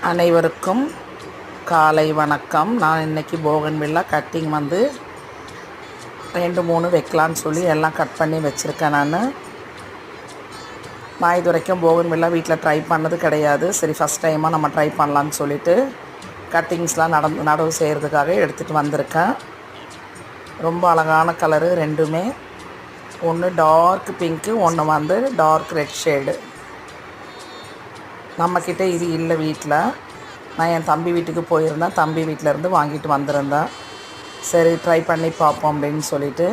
அனைவருக்கும் காலை வணக்கம். நான் இன்றைக்கி போகன்வில்லா கட்டிங் வந்து 2-3 வைக்கலான்னு சொல்லி எல்லாம் கட் பண்ணி வச்சுருக்கேன். நான் இது வரைக்கும் போகன்வில்லா வீட்டில் ட்ரை பண்ணது கிடையாது. சரி, ஃபஸ்ட் டைமாக நம்ம ட்ரை பண்ணலான்னு சொல்லிவிட்டு கட்டிங்ஸ்லாம் நடவு செய்கிறதுக்காக எடுத்துகிட்டு வந்திருக்கேன். ரொம்ப அழகான கலரு ரெண்டுமே. ஒன்று டார்க் பிங்க்கு, ஒன்று வந்து டார்க் ரெட் ஷேடு. நம்மக்கிட்ட இது இல்லை வீட்டில். நான் என் தம்பி வீட்டுக்கு போயிருந்தேன். தம்பி வீட்டிலேருந்து வாங்கிட்டு வந்திருந்தேன். சரி, ட்ரை பண்ணி பார்ப்போம் அப்படின்னு சொல்லிட்டு